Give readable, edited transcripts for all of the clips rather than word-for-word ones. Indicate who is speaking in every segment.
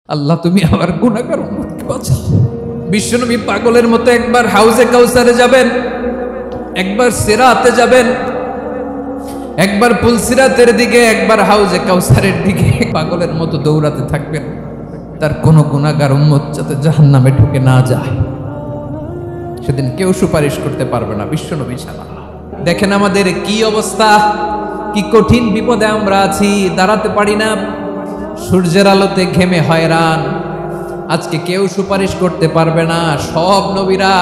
Speaker 1: আল্লাহ তুমি আমার গুনাহগার উম্মতকে বাঁচাও। বিশ্বনবী পাগলের মতো একবার হাউজে কাউসারে যাবেন, একবার সিরাতে যাবেন, একবার পুলসিরাতের দিকে, একবার হাউজে কাউসারের দিকে পাগলের মতো দৌড়াতে থাকবেন। তার কোনো গুনাহগার উম্মত যাতে জাহান্নামে ঢুকে না যায়, সেদিন কেউ সুপারিশ করতে পারবে না বিশ্বনবী ছাড়া। দেখেন আমাদের কি অবস্থা, কি কঠিন বিপদে আমরা আছি, দাঁড়াতে পারি না, সূর্যের আলোতে ঘেমে হয়রান। আজকে কেউ সুপারিশ করতে পারবে না। সব নবীরা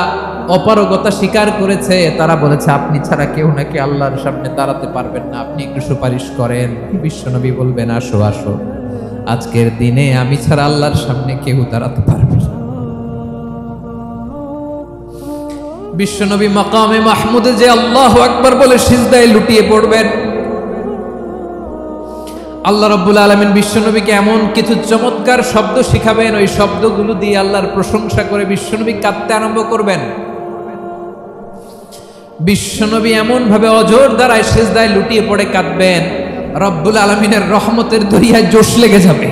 Speaker 1: অপারগতা স্বীকার করেছে, তারা বলেছে আপনি ছাড়া কেউ নাকি আল্লাহর সামনে দাঁড়াতে পারবেন না, আপনি একটু সুপারিশ করেন। বিশ্বনবী বলবেন আসো আসো, আজকের দিনে আমি ছাড়া আল্লাহর সামনে কেউ দাঁড়াতে পারবে না। বিশ্বনবী মাকামে মাহমুদে যে আল্লাহু আকবার বলে সিজদায় লুটিয়ে পড়বেন, আল্লাহ রাব্বুল আলামিন বিশ্বনবীকে এমন কিছু চমৎকার শব্দ শিখাবেন, ওই শব্দগুলো দিয়ে আল্লাহর প্রশংসা করে বিশ্বনবী কাঁদতে আরম্ভ করবেন। বিশ্বনবী এমন ভাবে অজর দ্বারায় সিজদায় লুটিয়ে পড়ে কাঁদবেন, রব্বুল আলামিনের রহমতের দরিয়ায় জোশ লেগে যাবে।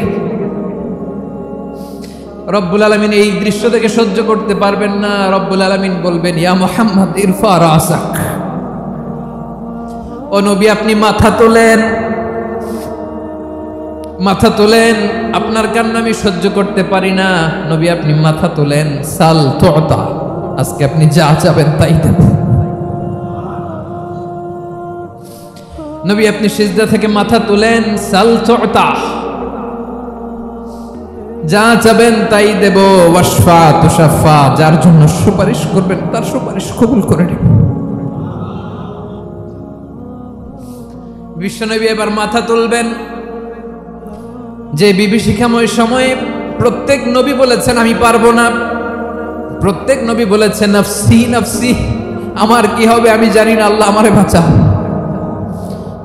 Speaker 1: রব্বুল আলামিন এই দৃশ্য থেকে সহ্য করতে পারবেন না। রব্বুল আলামিন বলবেন ইয়া মুহাম্মদ ইরফা রাসাক, ও নবী আপনি মাথা তোলেন, মাথা তোলেন, আপনার কান্না আমি সহ্য করতে পারি না। নবী আপনি মাথা তোলেন, সাল তুতা, আজকে আপনি যা চাবেন তাই দেব। নবী আপনি সিজদা থেকে মাথা তুলেন, সাল তুতা, যা চাবেন তাই দেব। ওয়াশফা তুশাফা, যার জন্য সুপারিশ করবেন তার সুপারিশ কবুল করে নেব। বিশ্বনবী এবার মাথা তুলবেন। যে বিভীষিকাময় সময়ে প্রত্যেক নবী বলেছেন আমি পারবো না, প্রত্যেক নবী বলেছেন নফসি নফসি, আমার কি হবে আমি জানি না, আল্লাহ আমারে বাঁচাও।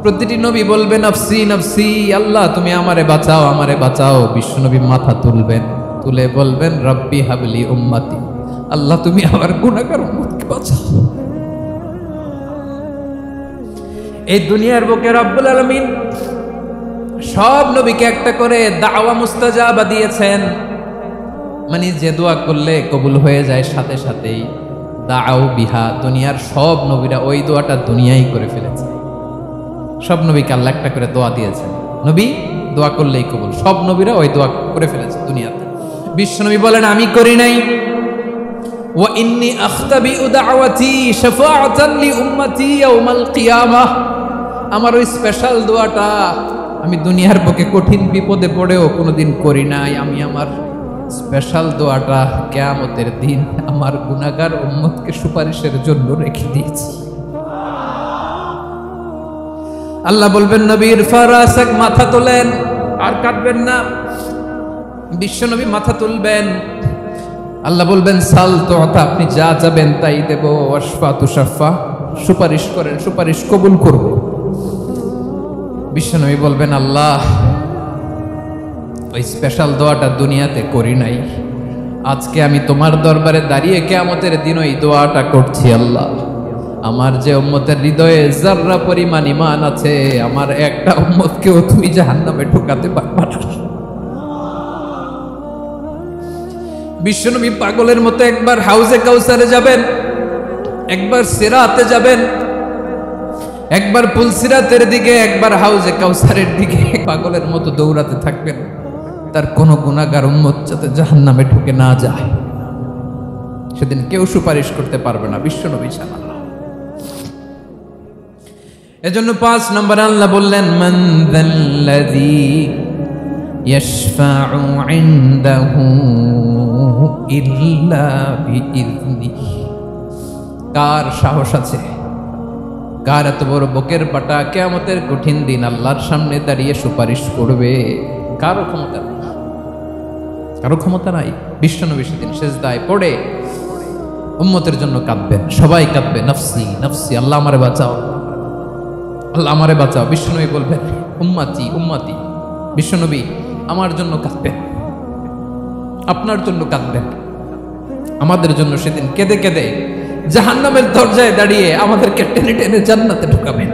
Speaker 1: প্রতিটি নবী বলবে নফসি নফসি, আল্লাহ তুমি আমারে বাঁচাও আমারে বাঁচাও। বিশ্বনবী মাথা তুলবেন, তুলে বলবেন রব্বি হাবলি উম্মতি, আল্লাহ তুমি আমার গুনাহগার উম্মতকে বাঁচাও। এই দুনিয়ার বুকে রব্বুল আলামিন সব নবীকে একটা করে দাওয়া মুস্তাজাবা দিয়েছেন, মানে যে দোয়া করলে কবুল হয়ে যায় সাথে সাথেই। দাও বিহা, দুনিয়ার সব নবীরা ওই দোয়াটা দুনিয়ায় করে ফেলেছে। সব নবীকে আল্লাহ একটা করে দোয়া দিয়েছেন, নবী দোয়া করলেই কবুল। সব নবীরা ওই দোয়া করে ফেলেছে দুনিয়াতে। বিশ্বনবী বলেন আমি করি নাই। ওয়া ইন্নী আখতাবি দাওয়াতি শাফাআতান লি উম্মতি ইয়াউমাল কিয়ামাহ, আমার ওই স্পেশাল দোয়াটা আমি দুনিয়ার বুকে কঠিন বিপদে পড়েও কোনোদিন করি নাই। আমি আমার স্পেশাল দোয়াটা কিয়ামতের দিন আমার গুনাহগার উম্মতকে সুপারিশের জন্য রেখে দিয়েছি। আল্লাহ বলবেন নবীর ফারাসাক, মাথা তোলেন, আর কাটবেন না। বিশ্বনবী মাথা তুলবেন, আল্লাহ বলবেন সাল তুতা, আপনি যা চাবেন তাই দেব। ওয়াশফা তুশাফা, সুপারিশ করেন সুপারিশ কবুল করব। বিশ্বনবী বলবেন আল্লাহ ওই স্পেশাল দোয়াটা দুনিয়াতে করি নাই, আজকে আমি তোমার দরবারে দাঁড়িয়ে কিয়ামতের দিন ওই দোয়াটা করছি। আল্লাহ আমার যে উম্মতের হৃদয়ে যাররা পরিমাণ ঈমান আছে, আমার একটা উম্মতকেও তুমি জাহান্নামে ঢুকাতে পারবা না। বিশ্বনবী পাগলের মতো একবার হাউজে কাউসারে যাবেন, একবার সিরাতে যাবেন, একবার পুলসিরাতের দিকে, একবার হাউজে কাউসারের দিকে পাগলের মতো দৌড়াতে থাকবেন। তার কোনো গুনাহগার উম্মত যাতে জাহান্নামে ঢুকে না যায়, সেদিন কেউ সুপারিশ করতে পারবে না বিশ্বনবী ছাড়া। এজন্য 5 নম্বর আল্লাহ বললেন মান যাল্লাযী ইয়াশফাউ ইনদাহু ইল্লা বিইযনিহি, কার সাহস আছে, কার এত বড় বুকের পাটা কিয়ামতের কঠিন দিন আল্লাহর সামনে দাঁড়িয়ে সুপারিশ করবে? কারো ক্ষমতা নাই, কারো ক্ষমতা নাই। বিশ্বনবী সেদিন সিজদায় পড়ে উম্মতের জন্য কাঁদবেন, সবাই কাঁদবে নফসি নফসি, আল্লাহ আমারে বাঁচাও আল্লাহ আমারে বাঁচাও। বিশ্বনবী বলবেন উম্মতি উম্মতি, বিশ্বনবী আমার জন্য কাঁদবেন, আপনার জন্য কাঁদবেন, আমাদের জন্য সেদিন কেঁদে কেঁদে জাহান্নামের দরজায় দাঁড়িয়ে আমাদেরকে টেনে টেনে জান্নাতে ঢুকাবেন।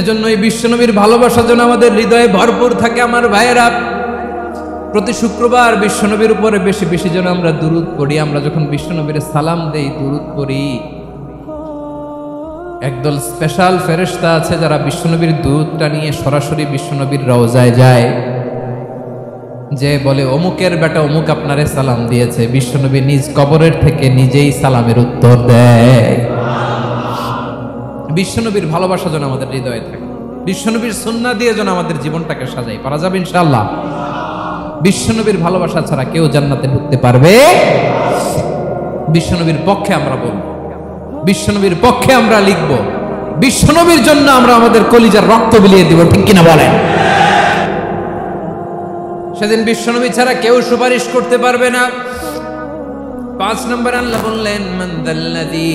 Speaker 1: এজন্য এই বিশ্বনবীর ভালোবাসা যেন আমাদের হৃদয়ে ভরপুর থাকে। আমার ভাইয়েরা, প্রতি শুক্রবার বিশ্বনবীর উপরে বেশি বেশি যেন আমরা দুরূদ পড়ি। আমরা যখন বিশ্বনবীর সালাম দেই, দুরূদ পড়ি, একদল স্পেশাল ফেরেশতা আছে যারা বিশ্বনবীর দুরূদটা নিয়ে সরাসরি বিশ্বনবীর রওজায় যায়, যে বলে অমুকের বেটা অমুক আপনারে সালাম দিয়েছে। বিশ্বনবী নিজ কবরের থেকে নিজেই সালামের উত্তর দেয়। বিশ্বনবীর ভালোবাসা যেন আমাদের হৃদয়ে থাকে, বিশ্বনবীর সুন্নাহ দিয়ে যেন আমাদের জীবনটাকে সাজাই। পারা যাবে ইনশাআল্লাহ। বিশ্বনবীর ভালোবাসা ছাড়া কেউ জান্নাতে ঢুকতে পারবে। বিশ্বনবীর পক্ষে আমরা বলব, বিশ্বনবীর পক্ষে আমরা লিখব, বিশ্বনবীর জন্য আমরা আমাদের কলিজার রক্ত বিলিয়ে দিব, ঠিক কিনা বলেন? সেদিন বিশ্বনবী ছাড়া কেউ সুপারিশ করতে পারবে না। 5 নম্বর আল্লাহ বললেন, মান দাল্লাযী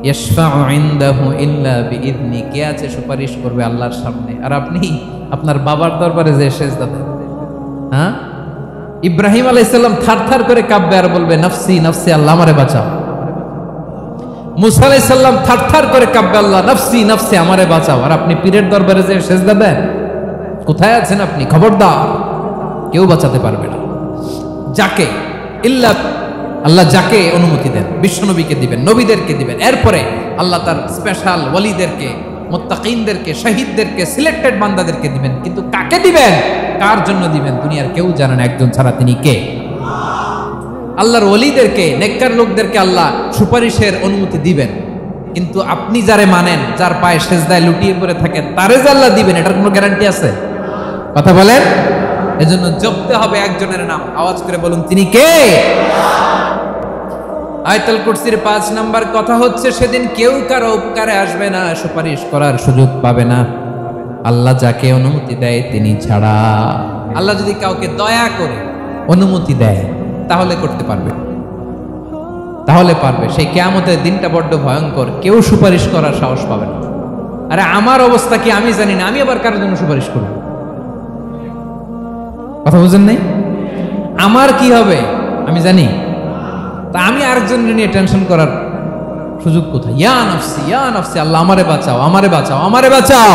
Speaker 1: ইয়াশফাউ ইনদাহু ইল্লা বিইذনি। কে আছে সুপারিশ করবে আল্লাহর সামনে? আর আপনি আপনার বাবার দরবারে যে সেজদা দেন, হ্যাঁ? ইব্রাহিম আলাইহিস সালাম থারথার করে কাঁপবে আর বলবে নাফসি নাফসি, আল্লাহ আমারে বাঁচাও। মুসা আলাইহিস সালাম থারথার করে কাঁপবে, আল্লাহ নাফসি নাফসি, আমারে বাঁচাও। আর আপনি পীরের দরবারে যে সেজদা দেন, কোথায় আছেন আপনি? খবরদার, কেউ বাঁচাতে পারবে না। যাকে ইল্লা আল্লাহ যাকে অনুমতি দেন, বিশ্বনবীকে দিবেন, নবীদেরকে দিবেন। এরপরে আল্লাহ তার স্পেশাল ওয়ালিদেরকে, মুত্তাকিনদেরকে, শহীদদেরকে, সিলেক্টেড বান্দাদেরকে দিবেন। কিন্তু কাকে দিবেন, কার জন্য দিবেন, দুনিয়ার কেউ জানে না একজন ছাড়া। তিনি কে? আল্লাহর ওয়ালিদেরকে, নেককার লোকদেরকে আল্লাহ সুপারিশের অনুমতি দিবেন। কিন্তু আপনি যারে মানেন, যার পায়ে সেজদায় লুটিয়ে পড়ে থাকেন, তারে যে আল্লাহ দিবেন, এটার কোনো গ্যারান্টি আছে? কথা বলেন। এজন্য জপতে হবে একজনের নাম। আওয়াজ করে বলুন, তিনি কে? আয়াতুল কুরসির 5 নাম্বার কথা হচ্ছে, সেদিন কেউ কারো উপকারে আসবে না, সুপারিশ করার সুযোগ পাবে না, আল্লাহ যাকে অনুমতি দেয় তিনি ছাড়া। আল্লাহ যদি কাউকে দয়া করে অনুমতি দেয় তাহলে করতে পারবে, তাহলে পারবে। সেই কিয়ামতের দিনটা বড্ড ভয়ঙ্কর, কেউ সুপারিশ করার সাহস পাবে না। আরে আমার অবস্থা কি আমি জানি না, আমি আবার কারোর জন্য সুপারিশ করব? কথা বুঝেন নাই? আমার কি হবে আমি জানি, তা আমি আরেকজনের নিয়ে টেনশন করার সুযোগ কোথায়? ইয়া নাফসি ইয়া নাফসি, আল্লাহ আমারে বাঁচাও, আমারে বাঁচাও, আমারে বাঁচাও।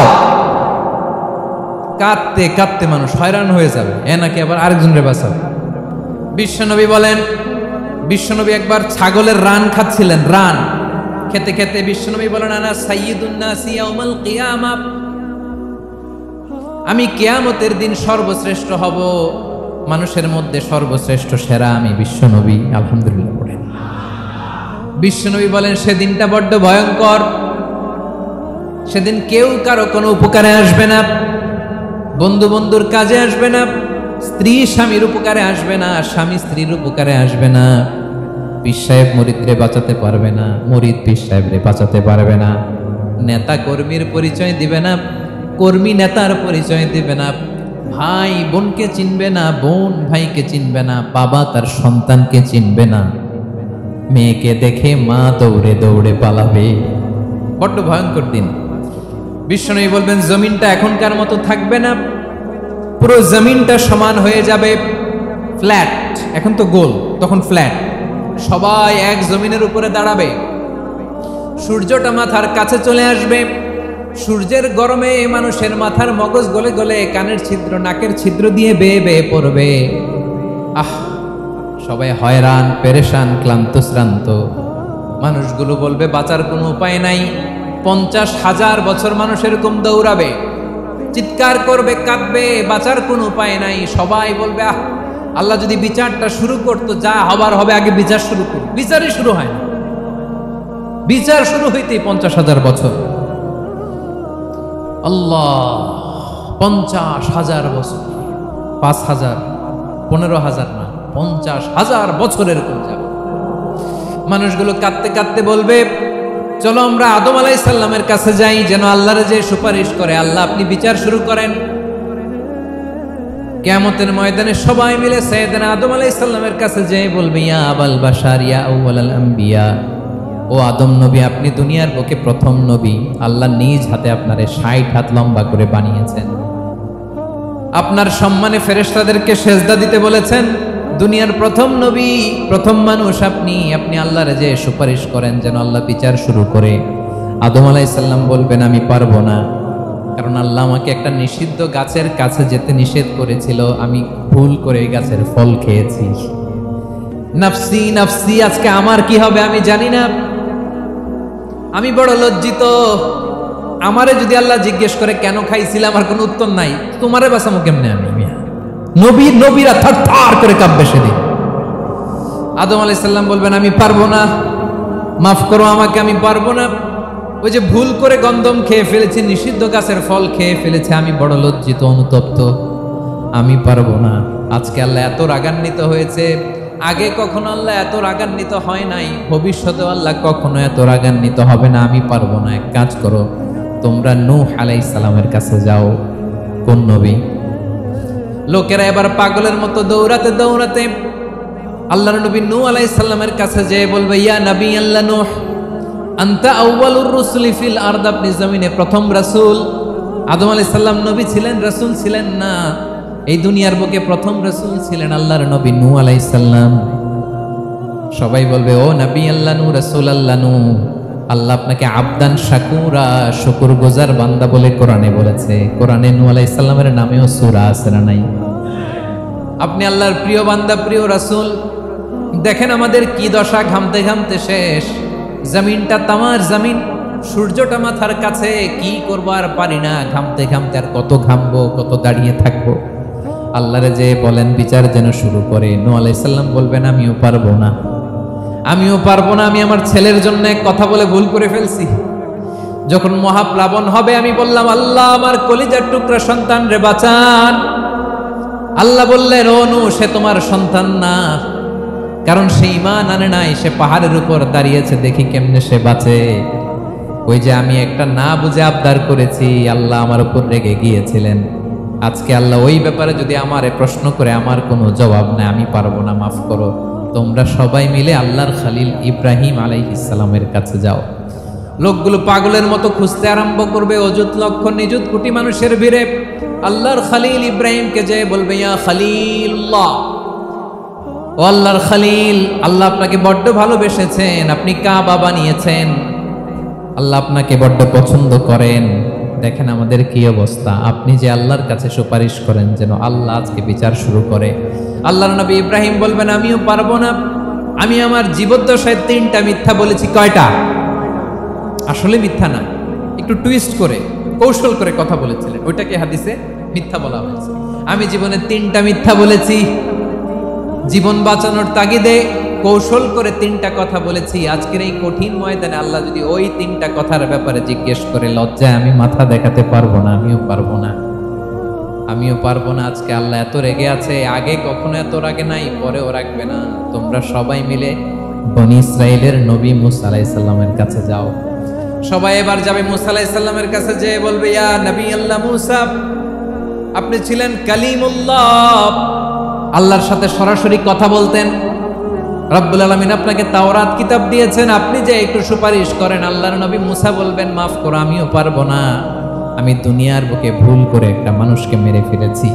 Speaker 1: কাঁদতে কাঁদতে মানুষ হয়রান হয়ে যাবে, এ নাকি আবার আরেকজনের বাঁচাবে। বিশ্বনবী বলেন, বিশ্বনবী একবার ছাগলের রান খাচ্ছিলেন। রান খেতে খেতে বিশ্বনবী বলেন, আনা সাইয়্যিদুন নাসি ইয়াউমাল কিয়ামাহ, আমি কিয়ামতের দিন সর্বশ্রেষ্ঠ হব, মানুষের মধ্যে সর্বশ্রেষ্ঠ সেরা আমি বিশ্বনবী। আলহামদুলিল্লাহ পড়েন। বিশ্বনবী বলেন, সেদিনটা বড্ড ভয়ঙ্কর, সেদিন কেউ কারো কোনো উপকারে আসবে না, বন্ধু বন্ধুর কাজে আসবে না, স্ত্রী স্বামীর উপকারে আসবে না, স্বামী স্ত্রীর উপকারে আসবে না, পীর সাহেব মুরিদরে বাঁচাতে পারবে না, মুরিদ পীর সাহেবরে বাঁচাতে পারবে না, নেতা কর্মীর পরিচয় দিবে না, কর্মী নেতার পরিচয় দিবে না, ভাই বোনকে চিনবে না, বোন ভাইকে চিনবে না, বাবা তার সন্তানকে চিনবে না, মেয়েকে দেখে মা দৌড়ে দৌড়ে পালাবে। বড্ড ভয়ঙ্কর দিন। বিশ্বনবী বলবেন, জমিনটা এখনকার মতো থাকবে না, পুরো জমিনটা সমান হয়ে যাবে, ফ্ল্যাট। এখন তো গোল, তখন ফ্ল্যাট। সবাই এক জমিনের উপরে দাঁড়াবে, সূর্যটা মাথার কাছে চলে আসবে, সূর্যের গরমে মানুষের মাথার মগজ গলে গলে কানের ছিদ্র, নাকের ছিদ্র দিয়ে বেয়ে বেয়ে পড়বে। আহ, সবাই হয়রান, পেরেশান, ক্লান্ত শ্রান্ত। মানুষগুলো বলবে বাঁচার কোনো উপায় নাই। 50,000 বছর মানুষ এরকম দৌড়াবে, চিৎকার করবে, কাঁদবে, বাঁচার কোনো উপায় নাই। সবাই বলবে, আহ, আল্লাহ যদি বিচারটা শুরু করতো, যা হবার হবে, আগে বিচার শুরু করুন। বিচারই শুরু হয় না, বিচার শুরু হইতেই 50,000 বছর। আল্লাহ, 50,000 বছর, 5,000, 15,000 না, 50,000 বছর এরকম যাবে। মানুষগুলো কাঁদতে কাঁদতে বলবে, চলো আমরা আদম আলাইহিস সালামের কাছে যাই, যেন আল্লাহর যে সুপারিশ করে, আল্লাহ আপনি বিচার শুরু করেন। কিয়ামতের ময়দানে সবাই মিলে সাইয়েদনা আদম আলাইহিস সালামের কাছে যেয়ে বলবে, ইয়া আবাল বাশার ইয়া আউয়ালাল আম্বিয়া, ও আদম নবী, আপনি দুনিয়ার বুকে প্রথম নবী, আল্লাহ নিজ হাতে আপনারে 60 হাত লম্বা করে বানিয়েছেন, আপনার সম্মানে ফেরেশতাদেরকে সেজদা দিতে বলেছেন, দুনিয়ার প্রথম নবী, প্রথম মানুষ আপনি, আপনি আল্লাহর যে সুপারিশ করেন যেন আল্লাহ বিচার শুরু করে। আদম আলাইহিস সালাম বলবেন, আমি পারবো না, কারণ আল্লাহ আমাকে একটা নিষিদ্ধ গাছের কাছে যেতে নিষেধ করেছিল, আমি ভুল করে এই গাছের ফল খেয়েছি। নাফসি নাফসি, আজকে আমার কি হবে আমি জানি না, আমি বড় লজ্জিত। আমারে যদি আল্লাহ জিজ্ঞেস করে কেন খাইছিলাম, আমার কোনো উত্তর নাই। তোমারে বাঁচামো কেমনে আমি? নবীরা থার করে কাঁপবে সেদিন। আদম আলাইহিস সালাম বলবেন আমি পারবো না, মাফ করো আমাকে, আমি পারবো না। ওই যে ভুল করে গন্ধম খেয়ে ফেলেছি, নিষিদ্ধ গাছের ফল খেয়ে ফেলেছে, আমি বড় লজ্জিত, অনুতপ্ত, আমি পারবো না। আজকে আল্লাহ এত রাগান্বিত হয়েছে, আগে কখনো আল্লাহ এত রাগান্বিত হয় নাই, ভবিষ্যতেও আল্লাহ কখনো এত রাগান্বিত হবে না। আমি পারবো না। এক কাজ করো, তোমরা নূহ আলাইহিস সালামের কাছে যাও। কোন নবী? লোকেরা এবার পাগলের মতো দৌড়াতে দৌড়াতে আল্লাহর নবী নূহ আলাইহিস সালামের কাছে যেয়ে বলবে, ইয়া নবী আল্লাহ নূহ, আনতা আউয়ালুর রুসুলি ফিল আরদ, আপনি জমিনে প্রথম রাসূল। আদম আলাইহিস সালাম নবী ছিলেন, রাসূল ছিলেন না। এই দুনিয়ার বুকে প্রথম রাসূল ছিলেন আল্লাহর নবী নূহ আলাইহিস সালাম। সবাই বলবে, ও নবী আল্লাহ নূহ, রাসূল আল্লাহ নূহ, আল্লাহ আপনাকে আবদান শাকুরা, শুকরগুজার বান্দা বলে কোরআনে বলেছে। কোরআনে নূহ আলাইহিস সালামের নামেও সূরা আছে না নাই? আপনি আল্লাহর প্রিয় বান্দা, প্রিয় রাসূল। দেখেন আমাদের কি দশা, ঘামতে ঘামতে শেষ। জমিনটা তামার জমিন, সূর্যটা মাথার কাছে, কি করবো আর পারি না, ঘামতে ঘামতে আর কত ঘামবো, কত দাঁড়িয়ে থাকবো। আল্লাহরে যে বলেন বিচার যেন শুরু করে। নূহ আলাইহিস সালাম বলবেন আমিও পারবো না, আমিও পারবো না। আমি আমার ছেলের জন্য এক কথা বলে ভুল করে ফেলছি। যখন মহাপ্লাবন হবে আমি বললাম, আল্লাহ আমার কলিজার টুকরা সন্তান রে বাঁচান। আল্লাহ বললেন, ও নূহ, সে তোমার সন্তান না, কারণ সে ঈমান আনে নাই, সে পাহাড়ের উপর দাঁড়িয়েছে, দেখি কেমনে সে বাঁচে। ওই যে আমি একটা না বুঝে আবদার করেছি, আল্লাহ আমার উপর রেগে গিয়েছিলেন। আজকে আল্লাহ ওই ব্যাপারে যদি আমারে প্রশ্ন করে, আমার কোনো জবাব নাই, আমি পারবো না, মাফ করো। তোমরা সবাই মিলে আল্লাহর খলিল ইব্রাহিম আলাইহিস সালামের কাছে যাও। লোকগুলো পাগলের মতো খুঁজতে আরম্ভ করবে, অযুত লক্ষ নিযুত কোটি মানুষের ভিড়ে আল্লাহর খলিল ইব্রাহিমকে যে বলবে, ইয়া খলিলুল্লাহ, ও আল্লাহর খলিল, আল্লাহ আপনাকে বড্ড ভালোবেসেছেন, আপনি কাবা বানিয়েছেন, আল্লাহ আপনাকে বড্ড পছন্দ করেন। দেখেন আমাদের কি অবস্থা। আপনি যে আল্লাহর কাছে সুপারিশ করেন যেন আল্লাহ আজকে বিচার শুরু করে। আল্লাহর নবী ইব্রাহিম বলবেন আমিও পারবো না, আমি আমার জীবদ্দশায় 3টা মিথ্যা বলেছি। কয়টা? আসলে মিথ্যা না, একটু টুইস্ট করে কৌশল করে কথা বলেছিলেন, ওইটাকে হাদিসে মিথ্যা বলা হয়েছে। আমি জীবনে 3টা মিথ্যা বলেছি, জীবন বাঁচানোর তাগিদে কৌশল করে 3টা কথা বলেছি। আজকের এই কঠিন ময়দানে আল্লাহ যদি ওই 3টা কথার ব্যাপারে জিজ্ঞেস করে, লজ্জায় আমি মাথা দেখাতে পারবো না, আমিও পারবো না, আমিও পারবো না। আজকে আল্লাহ এত রেগে আছে, আগে কখনো এত রাগে নাই, পরেও রাখবে না। তোমরা সবাই মিলে বনি ইসরাইলের নবী মূসা আলাইহিস সালামের কাছে যাও। সবাই এবার যাবে মূসা আলাইহিস সালামের কাছে, যে বলবে, ইয়া নবী আল্লাহ মূসা, আপনি ছিলেন কালিমুল্লাহ, আল্লাহর সাথে সরাসরি কথা বলতেন। রব্বুল আলামিন আপনাকে তাওরাত কিতাব দিয়েছেন, আপনি যে একটু সুপারিশ করেন। আল্লাহর নবী মূসা বলবেন, মাফ করো, আমিও পারবো না, আমি দুনিয়ার বুকে ভুল করে একটা মানুষকে মেরে ফেলেছি।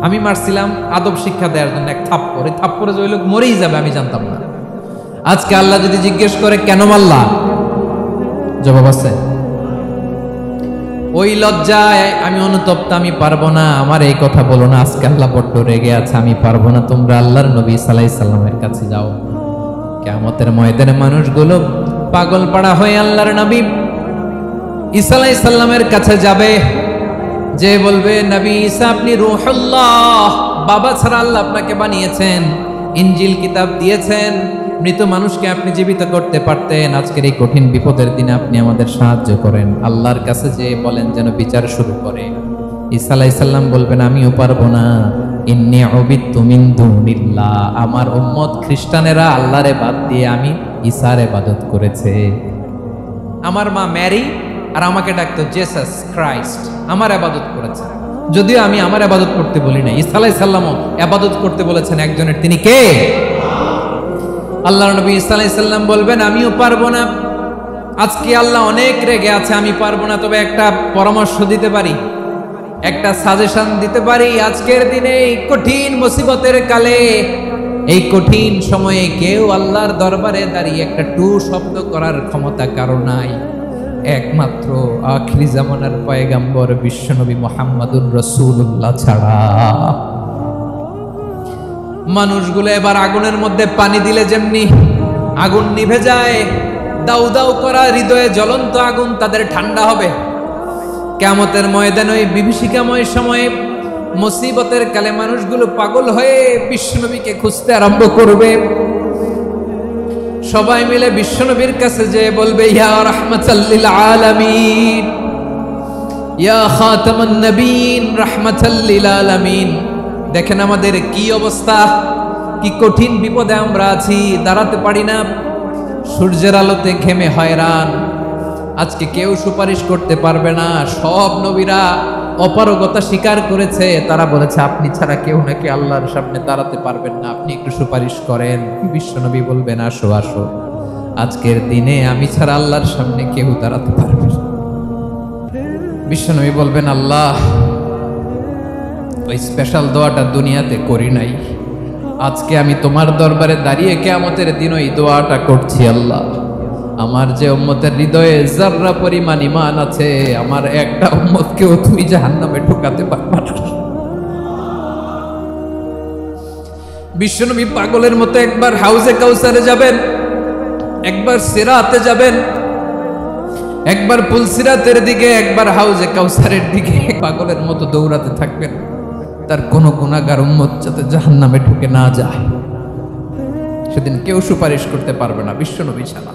Speaker 1: আমি মারছিলাম আদব শিক্ষা দেওয়ার জন্য এক থাপ্পড়, এই থাপ্পড়ে যে ওই লোক মরেই যাবে আমি জানতাম না। আজকে আল্লাহ যদি জিজ্ঞেস করে কেন মারলা, জবাব আছে? ওই লজ্জায় আমি অনুতপ্ত, আমি পারবো না, আমার এই কথা বলো না। আজকে আল্লাহ বড্ড রেগে আছে, আমি পারবো না। তোমরা আল্লাহর নবী ঈসা আলাইহিস সালামের কাছে যাও। কিয়ামতের ময়দানে মানুষগুলো পাগল পাড়া হয়ে আল্লাহর নবী ঈসা আলাইহিস সালামের কাছে যাবে, যে বলবে, নবী ঈসা আপনি রূহুল্লাহ, বাবা ছাড়া আল্লাহ আপনাকে বানিয়েছেন, ইনজিল কিতাব দিয়েছেন, মৃত মানুষকে আপনি জীবিত করতে পারতেন। আজকের এই কঠিন বিপদের দিনে আপনি আমাদের সাহায্য করেন। আল্লাহর কাছে যে বলেন যেন বিচার শুরু করে। ঈসা আলাইহিস সালাম বলবেন আমিও পারবো না, ইন্নী উবিদতু মিন দুনিল্লাহ, আমার উম্মত খ্রিস্টানেরা আল্লাহরে বাদ দিয়ে আমি ঈসার ইবাদত করেছে। আমার মা ম্যারি আর আমাকে ডাকতো জেসাস ক্রাইস্ট, আমার ইবাদত করেছে। যদিও আমি আমার ইবাদত করতে বলি না, ঈসা আলাইহিস সালামও ইবাদত করতে বলেছেন একজনের, তিনি কে? আল্লাহর নবী ঈসা আলাইহিস সালাম বলবেন আমিও পারবো না। আজকে আল্লাহ অনেক রেগে আছে, আমি পারবো না, তবে একটা পরামর্শ দিতে পারি, একটা সাজেশন দিতে পারি। আজকের দিনে এই কঠিন মুসিবতের কালে, এই কঠিন সময়ে কেউ আল্লাহর দরবারে দাঁড়িয়ে একটা টু শব্দ করার ক্ষমতা কারো নাই। একমাত্র আখিরি জামানার পয়গাম্বর বিশ্বনবী মুহাম্মদুর রাসূলুল্লাহ ছাড়া। মানুষগুলো এবার আগুনের মধ্যে পানি দিলে যেমনি আগুন নিভে যায়, দাউ দাউ করা হৃদয়ে জ্বলন্ত আগুন তাদের ঠান্ডা হবে। কিয়ামতের ময়দানে ওই বিভীষিকাময় সময়ে মুসিবতের কালে মানুষগুলো পাগল হয়ে বিশ্বনবীকে খুঁজতে আরম্ভ করবে। সবাই মিলে বিশ্বনবীর কাছে যেয়ে বলবে, ইয়া রাহমাতাল লিল আলামিন, ইয়া খাতামান নবীন, রাহমাতাল লিল আলামিন। দেখেন আমাদের কি অবস্থা, কি কঠিন বিপদে আমরা আছি, দাঁড়াতে পারি না, সূর্যের আলোতে ঘেমে হয়রান। আজকে কেউ সুপারিশ করতে পারবে না। সব নবীরা অপারগতা স্বীকার করেছে, তারা বলেছে আপনি ছাড়া কেউ নাকি আল্লাহর সামনে দাঁড়াতে পারবেন না, আপনি একটু সুপারিশ করেন। বিশ্বনবী বলবেন, আসো আসো, আজকের দিনে আমি ছাড়া আল্লাহর সামনে কেউ দাঁড়াতে পারবে না। বিশ্বনবী বলবেন, আল্লাহ ওই স্পেশাল দোয়াটা দুনিয়াতে করি নাই, আজকে আমি তোমার দরবারে দাঁড়িয়ে কিয়ামতের দিন ওই দোয়াটা করছি। আল্লাহ, আমার যে উম্মতের হৃদয়ে যাররা পরিমাণ ঈমান আছে, আমার একটা উম্মতকেও তুমি জাহান্নামে ঢোকাতে পারবে না। বিশ্বনবী পাগলের মতো একবার হাউজে কাউসারে যাবেন, একবার সিরাতে যাবেন, একবার পুলসিরাতের দিকে, একবার হাউজে কাউসারের দিকে পাগলের মতো দৌড়াতে থাকবেন। তার কোন গুনাহগার উম্মত যাতে জাহান্নামে ঢুকে না যায়। সেদিন কেউ সুপারিশ করতে পারবে না বিশ্বনবী ছাড়া,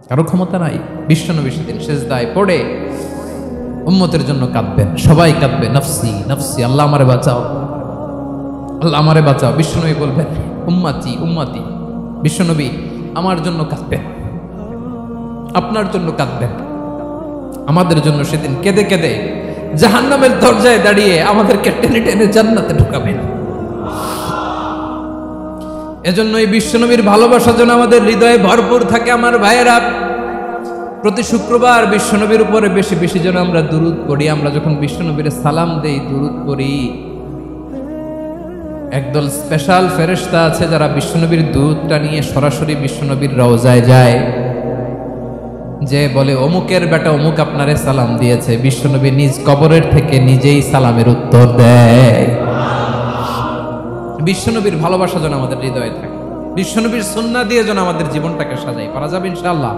Speaker 1: কারো ক্ষমতা নাই। বিশ্বনবী সেদিন সেজদায় পড়ে উম্মতের জন্য কাঁদবেন, সবাই কাঁদবে, নফসি নফসি, আল্লাহ আমারে বাঁচাও, আল্লাহ আমারে বাঁচাও। বিশ্বনবী বলবেন, উম্মতি উম্মতি। বিশ্বনবী আমার জন্য কাঁদবেন, আপনার জন্য কাঁদবেন, আমাদের জন্য সেদিন কেঁদে কেঁদে জাহান্নামের দরজায় দাঁড়িয়ে আমাদেরকে টেনে টেনে জান্নাতে ঢুকাবেন। এজন্য এই বিশ্বনবীর ভালোবাসা যেন আমাদের হৃদয়ে ভরপুর থাকে। আমার ভাইয়েরা, প্রতি শুক্রবার বিশ্বনবীর উপরে বেশি বেশি যেন আমরা দুরূদ পড়ি। আমরা যখন বিশ্বনবীর সালাম দেই, দুরূদ পড়ি, একদল স্পেশাল ফেরেশতা আছে যারা বিশ্বনবীর দুরূদটা নিয়ে সরাসরি বিশ্বনবীর রওজায় যায়, যে বলে অমুকের বেটা অমুক আপনারে সালাম দিয়েছে। বিশ্বনবী নিজ কবরের থেকে নিজেই সালামের উত্তর দেয়। বিশ্বনবীর ভালোবাসা যেন আমাদের হৃদয়ে থাকে, বিশ্বনবীর সুন্নাহ দিয়ে যেন আমাদের জীবনটাকে সাজাই। পারা যাবে ইনশাআল্লাহ।